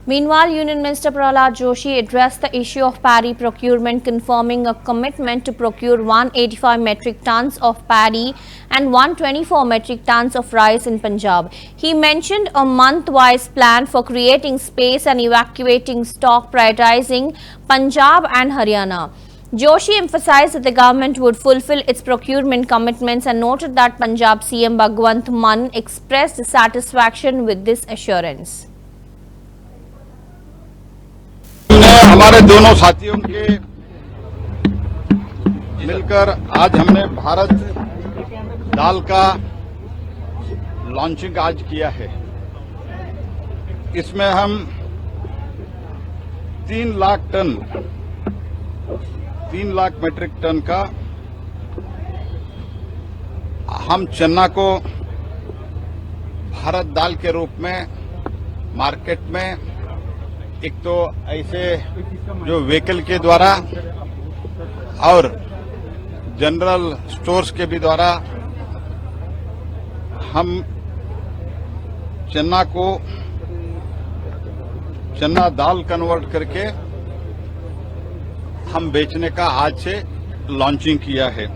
Meanwhile, Union Minister Prahlad Joshi addressed the issue of paddy procurement, confirming a commitment to procure 185 metric tons of paddy and 124 metric tons of rice in Punjab. He mentioned a month-wise plan for creating space and evacuating stock, prioritizing Punjab and Haryana. Joshi emphasized that the government would fulfill its procurement commitments and noted that Punjab CM Bhagwant Mann expressed satisfaction with this assurance. हमारे दोनों साथियों के मिलकर आज हमने भारत दाल का launching आज किया है। इसमें हम 3 लाख मेट्रिक टन का हम चना को भारत दाल के रूप में मार्केट में एक तो ऐसे जो व्हीकल के द्वारा और जनरल स्टोर्स के भी द्वारा हम चना दाल कन्वर्ट करके हम बेचने का आज से लॉन्चिंग किया है।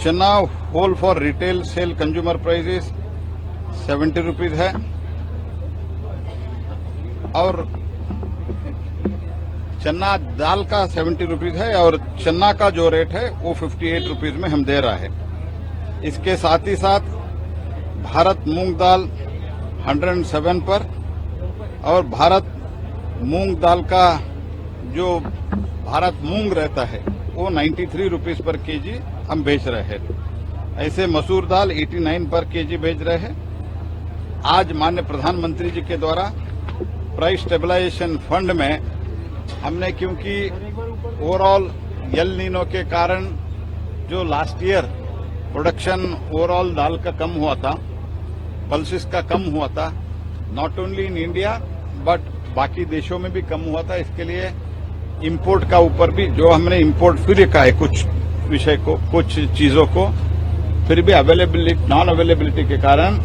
चना whole for retail sale consumer price 70 rupees है और चना दाल का 70 रुपीज है और चना का जो रेट है वो 58 रुपीज में हम दे रहा है। इसके साथ ही साथ भारत मूंग दाल 107 पर और भारत मूंग दाल का जो भारत मूंग रहता है वो 93 रुपीज पर केजी हम बेच रहे हैं। ऐसे मसूर दाल 89 पर केजी बेच रहे हैं। आज माननीय प्रधानमंत्री जी के द्वारा प्राइस स्टेबलाइजेशन फंड में हमने, क्योंकि ओवरऑल एल नीनो के कारण जो लास्ट ईयर प्रोडक्शन ओवरऑल दाल का कम हुआ था, पल्सेस का कम हुआ था, not only in India but बाकी देशों में भी कम हुआ था। इसके लिए इंपोर्ट का ऊपर भी जो हमने इंपोर्ट फिर रखा है कुछ चीजों को, फिर भी अवेलेबिलिटी नॉन अवेलेबिलिटी के कारण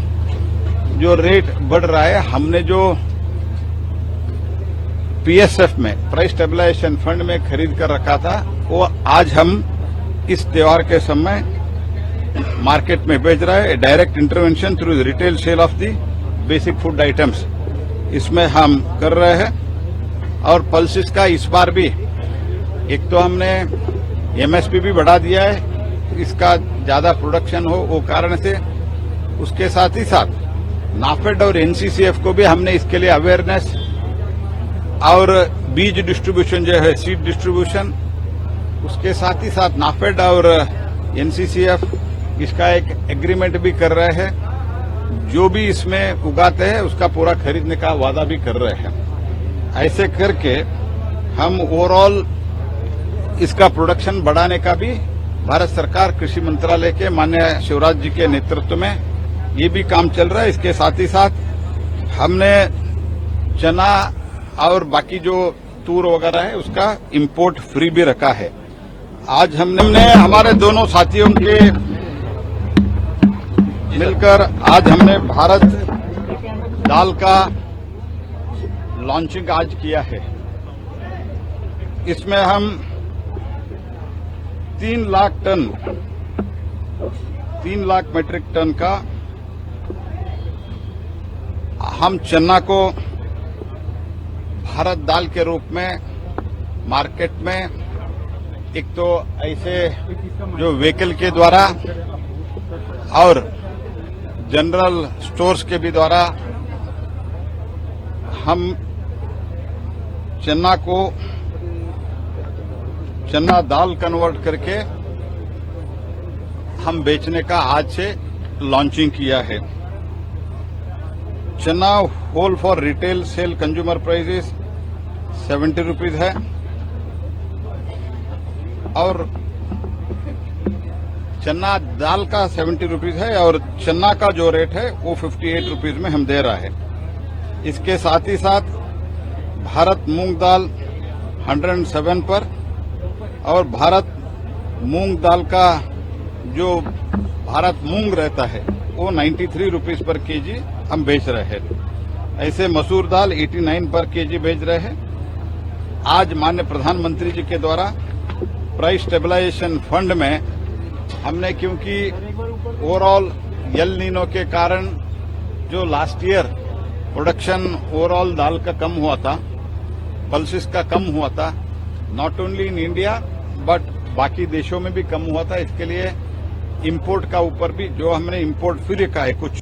जो रेट बढ़ रहा है, हमने जो पीएसएफ में प्राइस स्टेबलाइजेशन फंड में खरीद कर रखा था वो आज हम इस त्योहार के समय मार्केट में बेच रहे हैं। Direct intervention through the retail sale of the basic food items इसमें हम कर रहे हैं। और पल्सेस का इस बार भी एक तो हमने एमएसपी भी बढ़ा दिया है, इसका ज्यादा प्रोडक्शन हो वो कारण से। उसके साथ ही साथ नाफेड और एनसीसीएफ को भी हमने इसके लिए अवेयरनेस और बीज डिस्ट्रीब्यूशन जो है सीड डिस्ट्रीब्यूशन, उसके साथ ही साथ नाफेड और एनसीसीएफ इसका एक एग्रीमेंट भी कर रहे हैं। जो भी इसमें उगाते हैं उसका पूरा खरीदने का वादा भी कर रहे हैं। ऐसे करके हम ओवरऑल इसका प्रोडक्शन बढ़ाने का भी भारत सरकार कृषि मंत्रालय के माननीय शिवराज जी के नेतृत्व में ये भी काम चल रहा है। इसके साथ ही साथ हमने चना और बाकी जो तूर वगैरह है उसका इंपोर्ट फ्री भी रखा है। आज हमने हमारे दोनों साथियों के मिलकर आज हमने भारत दाल का लॉन्चिंग आज किया है। इसमें हम 3 लाख मेट्रिक टन का हम चना को भारत दाल के रूप में मार्केट में एक तो ऐसे जो व्हीकल के द्वारा और जनरल स्टोर्स के भी द्वारा हम चना दाल कन्वर्ट करके हम बेचने का आज से लॉन्चिंग किया है। चना whole for retail sale consumer price 70 rupees है और चना दाल का 70 रुपीज है और चना का जो रेट है वो 58 रुपीज में हम दे रहा है। इसके साथ ही साथ भारत मूंग दाल 107 पर और भारत मूंग दाल का जो भारत मूंग रहता है वो 93 रुपीज पर केजी हम बेच रहे हैं। ऐसे मसूर दाल 89 पर केजी भेज रहे हैं। आज माननीय प्रधानमंत्री जी के द्वारा प्राइस स्टेबलाइजेशन फंड में हमने, क्योंकि ओवरऑल यल नीनो के कारण जो लास्ट ईयर प्रोडक्शन ओवरऑल दाल का कम हुआ था, पल्सेस का कम हुआ था, not only in India but बाकी देशों में भी कम हुआ था। इसके लिए इंपोर्ट का ऊपर भी जो हमने इंपोर्ट फ्री का है कुछ